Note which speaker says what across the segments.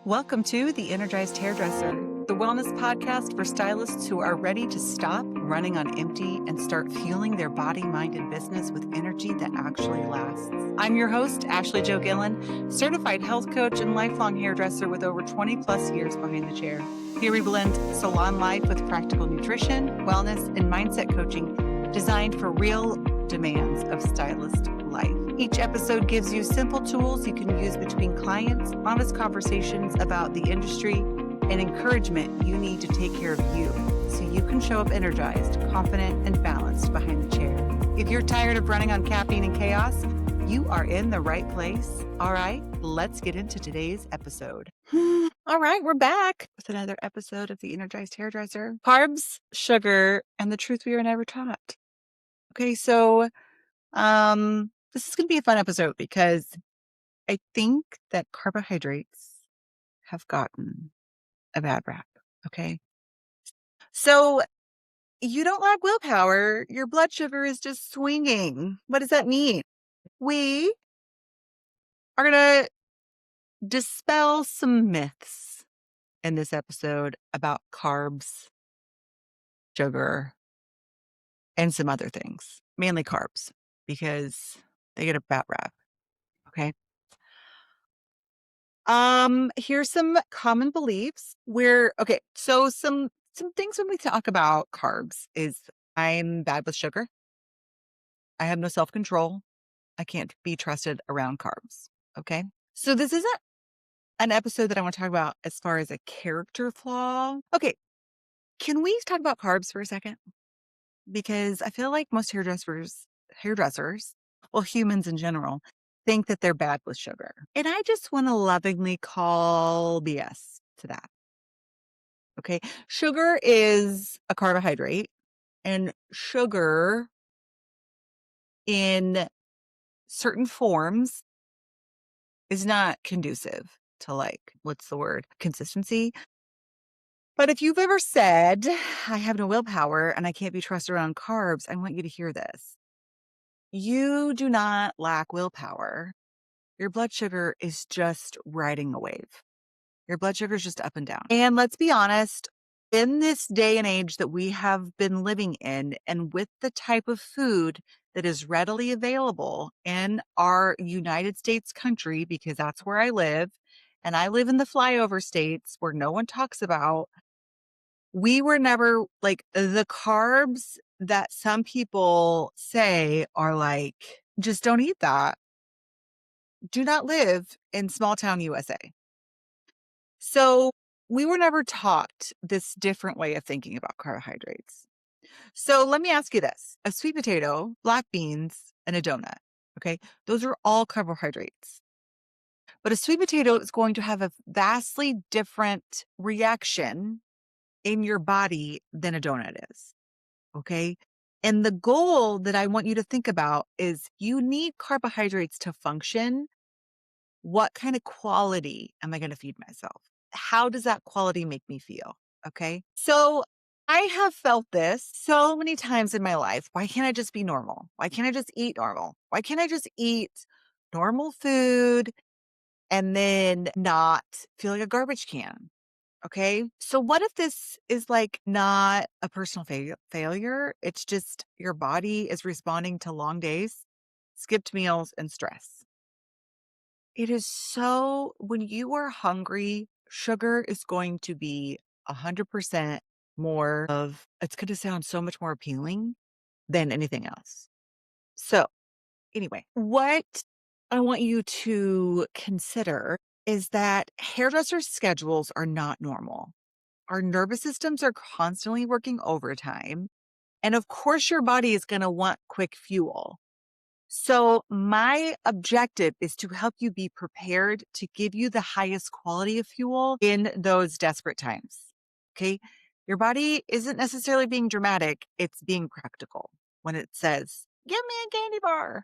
Speaker 1: Welcome to the Energized Hairdresser, the wellness podcast for stylists who are ready to stop running on empty and start fueling their body, mind, and business with energy that actually lasts. I'm your host, Ashley Jo Gillen, certified health coach and lifelong hairdresser with over 20 plus years behind the chair. Here we blend salon life with practical nutrition, wellness, and mindset coaching designed for real demands of stylist life. Each episode gives you simple tools you can use between clients, honest conversations about the industry, and encouragement you need to take care of you so you can show up energized, confident, and balanced behind the chair. If you're tired of running on caffeine and chaos, you are in the right place. All right, let's get into today's episode. All right, we're back with another episode of the Energized Hairdresser. Carbs, sugar, and the truth we were never taught. Okay, so this is going to be a fun episode because I think that carbohydrates have gotten a bad rap. Okay. So you don't lack willpower. Your blood sugar is just swinging. What does that mean? We are going to dispel some myths in this episode about carbs, sugar, and some other things, mainly carbs, because they get a bad rap. Okay. Here's some common beliefs so some things when we talk about carbs is I'm bad with sugar. I have no self-control. I can't be trusted around carbs. Okay. So this isn't an episode that I want to talk about as far as a character flaw. Okay. Can we talk about carbs for a second? Because I feel like most hairdressers, well, humans in general, think that they're bad with sugar. And I just want to lovingly call BS to that. Okay. Sugar is a carbohydrate, and sugar in certain forms is not conducive to what's the word? Consistency. But if you've ever said, I have no willpower and I can't be trusted around carbs, I want you to hear this. You do not lack willpower. Your blood sugar is just riding a wave. Your blood sugar is just up and down. And let's be honest, in this day and age that we have been living in, and with the type of food that is readily available in our United States country, because that's where I live, and I live in the flyover states where no one talks about, we were never the carbs that some people say are just don't eat that, do not live in small town USA. So we were never taught this different way of thinking about carbohydrates. So let me ask you this. A sweet potato, black beans, and a donut, okay? Those are all carbohydrates. But a sweet potato is going to have a vastly different reaction in your body than a donut is, okay? And the goal that I want you to think about is you need carbohydrates to function. What kind of quality am I going to feed myself? How does that quality make me feel? Okay. So I have felt this so many times in my life. Why can't I just be normal? Why can't I just eat normal? Why can't I just eat normal food and then not feel like a garbage can? Okay. So what if this is not a personal failure? It's just your body is responding to long days, skipped meals, and stress. It is when you are hungry, sugar is going to be 100% more of, it's going to sound so much more appealing than anything else. So, anyway, what I want you to consider is that hairdressers' schedules are not normal. Our nervous systems are constantly working overtime. And of course, your body is going to want quick fuel. So my objective is to help you be prepared to give you the highest quality of fuel in those desperate times. Okay. Your body isn't necessarily being dramatic. It's being practical when it says, give me a candy bar.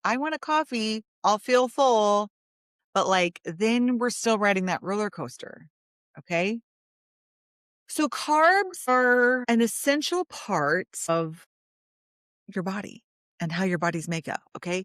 Speaker 1: I want a coffee. I'll feel full. But then we're still riding that roller coaster. Okay. So carbs are an essential part of your body and how your body's make up. Okay.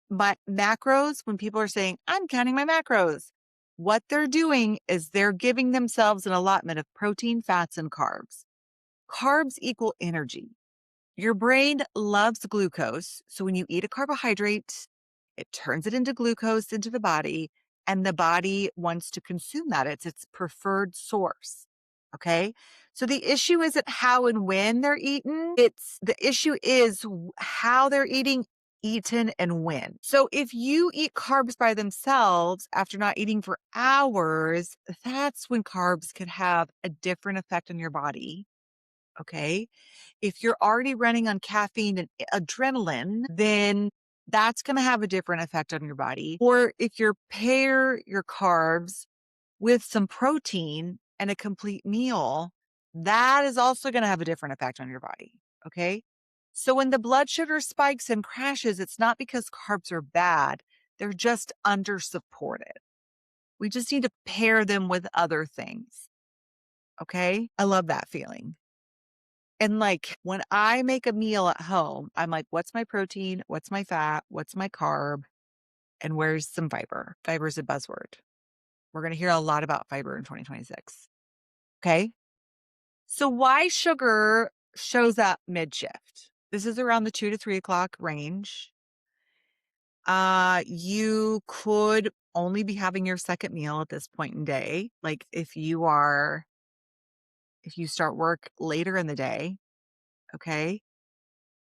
Speaker 1: But macros, when people are saying, I'm counting my macros, What they're doing is they're giving themselves an allotment of protein, fats, and carbs. Carbs equal energy. Your brain loves glucose. So when you eat a carbohydrate, it turns it into glucose into the body, and the body wants to consume that. It's its preferred source. Okay. So the issue isn't how and when they're eaten. It's the issue is how they're eaten and when. So if you eat carbs by themselves after not eating for hours, that's when carbs could have a different effect on your body. Okay. If you're already running on caffeine and adrenaline, then that's going to have a different effect on your body. Or if you pair your carbs with some protein and a complete meal, that is also going to have a different effect on your body. Okay. So when the blood sugar spikes and crashes, it's not because carbs are bad, they're just under supported. We just need to pair them with other things. Okay. I love that feeling. And like when I make a meal at home, I'm like, what's my protein? What's my fat? What's my carb? And where's some fiber? Fiber is a buzzword. We're going to hear a lot about fiber in 2026. Okay. So why sugar shows up mid shift? This is around the 2 to 3 o'clock range. You could only be having your second meal at this point in day. Like if you start work later in the day, okay.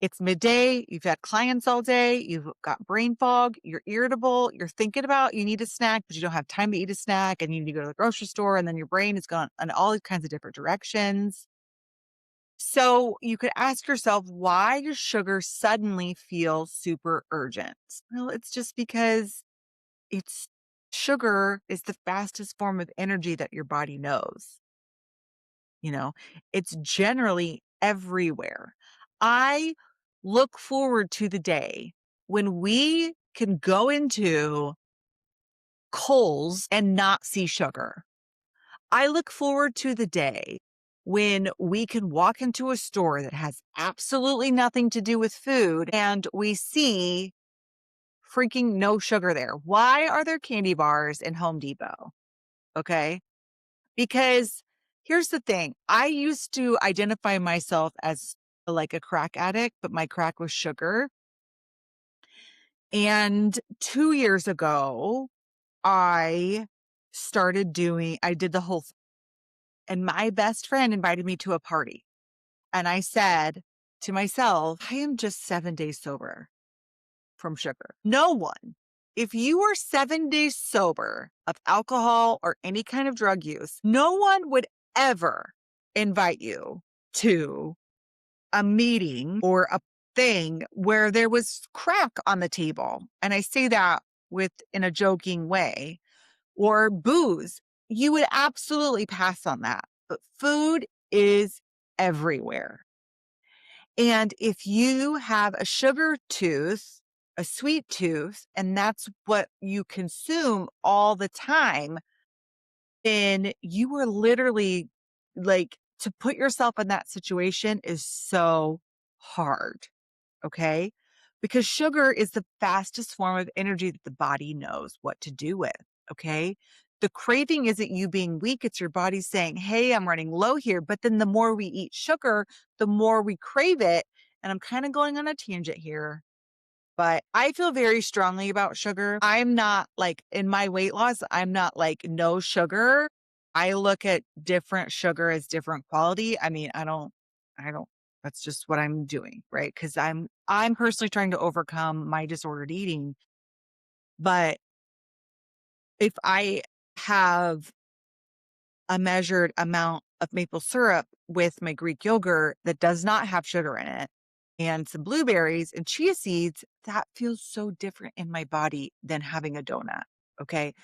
Speaker 1: It's midday, you've had clients all day, you've got brain fog, you're irritable, you're thinking about you need a snack, but you don't have time to eat a snack, and you need to go to the grocery store, and then your brain is gone in all these kinds of different directions. So you could ask yourself, why does sugar suddenly feel super urgent? Well, it's just because it's sugar is the fastest form of energy that your body knows. It's generally everywhere. I look forward to the day when we can go into Kohl's and not see sugar. I look forward to the day when we can walk into a store that has absolutely nothing to do with food and we see freaking no sugar there. Why are there candy bars in Home Depot? Okay. Because here's the thing. I used to identify myself as like a crack addict, but my crack was sugar. And 2 years ago, I I did the whole thing. And my best friend invited me to a party. And I said to myself, I am just 7 days sober from sugar. No one, if you were 7 days sober of alcohol or any kind of drug use, no one would ever invite you to a meeting or a thing where there was crack on the table. And I say that in a joking way, or booze. You would absolutely pass on that. But food is everywhere. And if you have a sugar tooth, a sweet tooth, and that's what you consume all the time, then you are literally like to put yourself in that situation is so hard. Okay. Because sugar is the fastest form of energy that the body knows what to do with. Okay. The craving isn't you being weak, it's your body saying, hey, I'm running low here. But then the more we eat sugar, the more we crave it. And I'm kind of going on a tangent here, but I feel very strongly about sugar. I'm not like in my weight loss, I'm not like no sugar. I look at different sugar as different quality. I mean, I don't, that's just what I'm doing, right? Cause I'm personally trying to overcome my disordered eating. But if I have a measured amount of maple syrup with my Greek yogurt that does not have sugar in it, and some blueberries and chia seeds, that feels so different in my body than having a donut. Okay.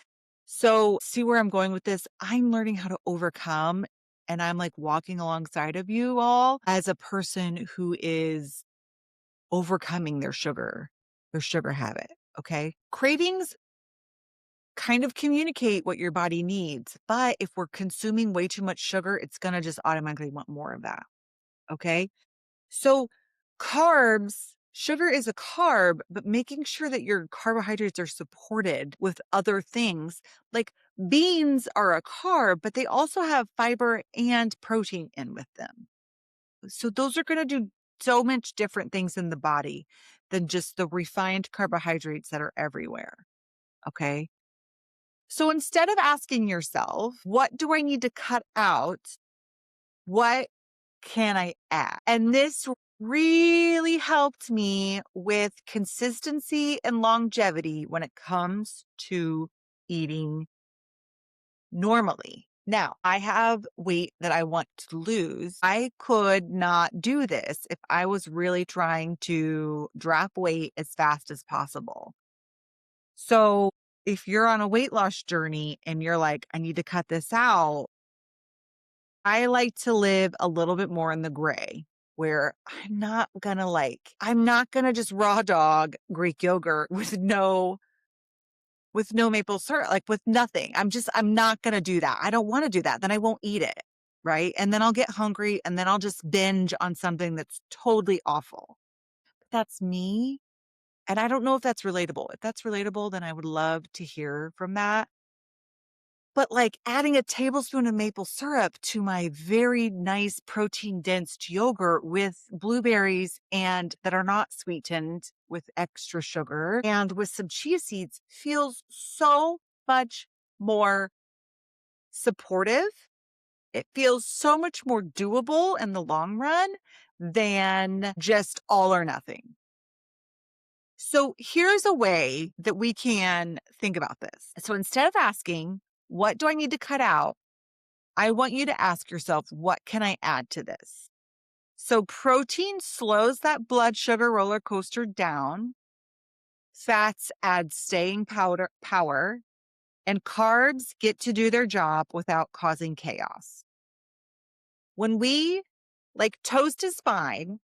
Speaker 1: So, see where I'm going with this? I'm learning how to overcome, and I'm like walking alongside of you all as a person who is overcoming their sugar habit. Okay. Cravings kind of communicate what your body needs, but if we're consuming way too much sugar, it's going to just automatically want more of that. Okay. So sugar is a carb, but making sure that your carbohydrates are supported with other things like Beans are a carb, but they also have fiber and protein in with them. So those are going to do so much different things in the body than just the refined carbohydrates that are everywhere. Okay. So instead of asking yourself, what do I need to cut out? What can I add? And this really helped me with consistency and longevity when it comes to eating normally. Now, I have weight that I want to lose. I could not do this if I was really trying to drop weight as fast as possible. So, if you're on a weight loss journey and you're like, I need to cut this out, I like to live a little bit more in the gray where I'm not going to just raw dog Greek yogurt with no maple syrup, like with nothing. I'm not going to do that. I don't want to do that. Then I won't eat it. Right. And then I'll get hungry and then I'll just binge on something that's totally awful. But that's me. And I don't know if that's relatable. If that's relatable, then I would love to hear from that. But like adding a tablespoon of maple syrup to my very nice protein dense yogurt with blueberries and that are not sweetened with extra sugar and with some chia seeds feels so much more supportive. It feels so much more doable in the long run than just all or nothing. So here's a way that we can think about this. So instead of asking, what do I need to cut out? I want you to ask yourself, what can I add to this? So protein slows that blood sugar roller coaster down. Fats add staying power, and carbs get to do their job without causing chaos. When we like toast is fine,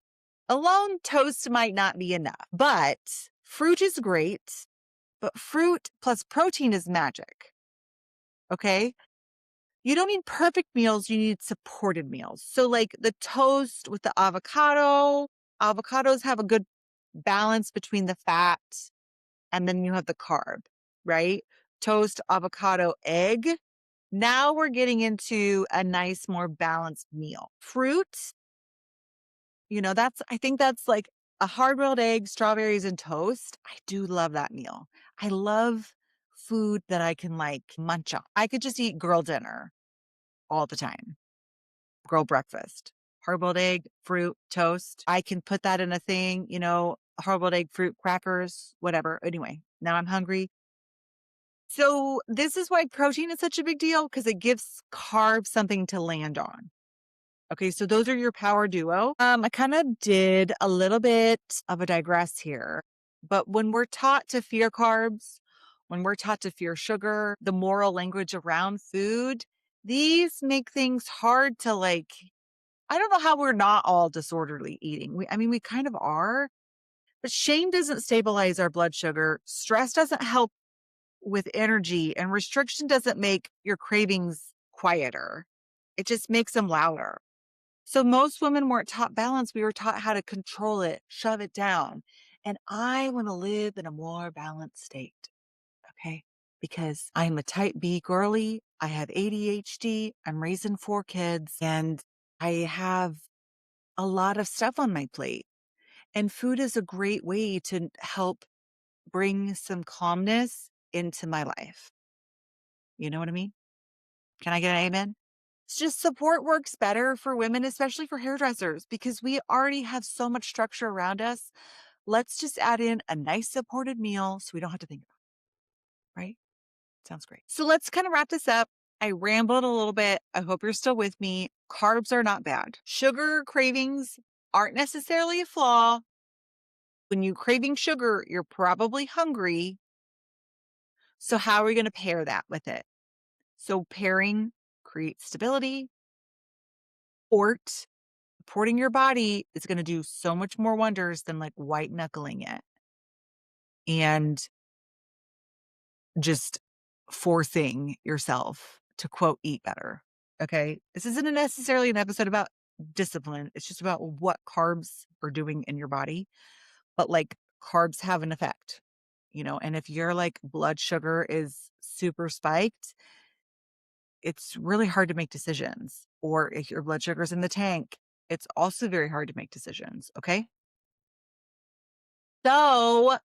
Speaker 1: alone toast might not be enough, but fruit is great, but fruit plus protein is magic. Okay. You don't need perfect meals, you need supported meals. So like the toast with the avocado, avocados have a good balance between the fat and then you have the carb, right? Toast, avocado, egg. Now we're getting into a nice, more balanced meal. Fruit, I think that's like a hard-boiled egg, strawberries, and toast. I do love that meal. I love food that I can like munch on. I could just eat girl dinner all the time. Girl breakfast, hard-boiled egg, fruit, toast. I can put that in a thing, hard-boiled egg, fruit, crackers, whatever. Anyway, now I'm hungry. So this is why protein is such a big deal because it gives carbs something to land on. Okay, so those are your power duo. I kind of did a little bit of a digress here, but when we're taught to fear carbs, when we're taught to fear sugar, the moral language around food, these make things hard to like. I don't know how we're not all disorderly eating. We kind of are, but shame doesn't stabilize our blood sugar. Stress doesn't help with energy, and restriction doesn't make your cravings quieter. It just makes them louder. So most women weren't taught balance. We were taught how to control it, shove it down. And I want to live in a more balanced state. Okay. Because I'm a type B girly. I have ADHD. I'm raising 4 kids and I have a lot of stuff on my plate. And food is a great way to help bring some calmness into my life. You know what I mean? Can I get an amen? It's just support works better for women, especially for hairdressers, because we already have so much structure around us. Let's just add in a nice supported meal so we don't have to think about it, right? Sounds great. So let's kind of wrap this up. I rambled a little bit. I hope you're still with me. Carbs are not bad. Sugar cravings aren't necessarily a flaw. When you're craving sugar, you're probably hungry. So how are we going to pair that with it? So pairing creates stability. Supporting your body is going to do so much more wonders than like white knuckling it and just forcing yourself to quote eat better. Okay. This isn't necessarily an episode about discipline. It's just about what carbs are doing in your body. But like carbs have an effect, and if your like blood sugar is super spiked, it's really hard to make decisions. Or if your blood sugar's in the tank, it's also very hard to make decisions. Okay. So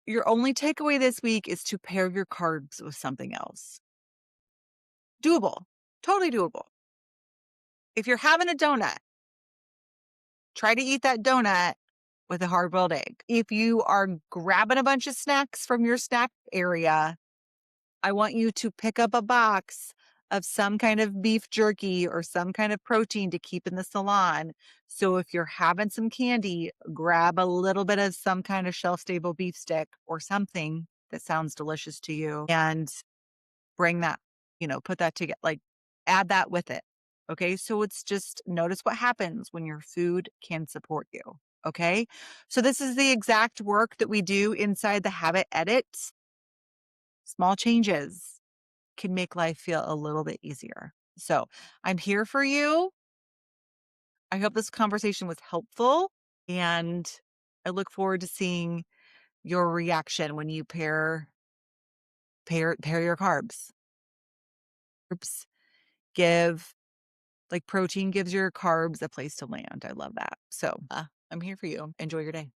Speaker 1: your only takeaway this week is to pair your carbs with something else. Doable. Totally doable. If you're having a donut, try to eat that donut with a hard boiled egg. If you are grabbing a bunch of snacks from your snack area, I want you to pick up a box of some kind of beef jerky or some kind of protein to keep in the salon. So if you're having some candy, grab a little bit of some kind of shelf stable beef stick or something that sounds delicious to you and bring that, put that together, like add that with it. Okay. So it's just notice what happens when your food can support you. Okay. So this is the exact work that we do inside the habit edit. Small changes can make life feel a little bit easier. So I'm here for you. I hope this conversation was helpful, and I look forward to seeing your reaction when you pair your carbs. Carbs give like protein gives your carbs a place to land. I love that. So I'm here for you. Enjoy your day.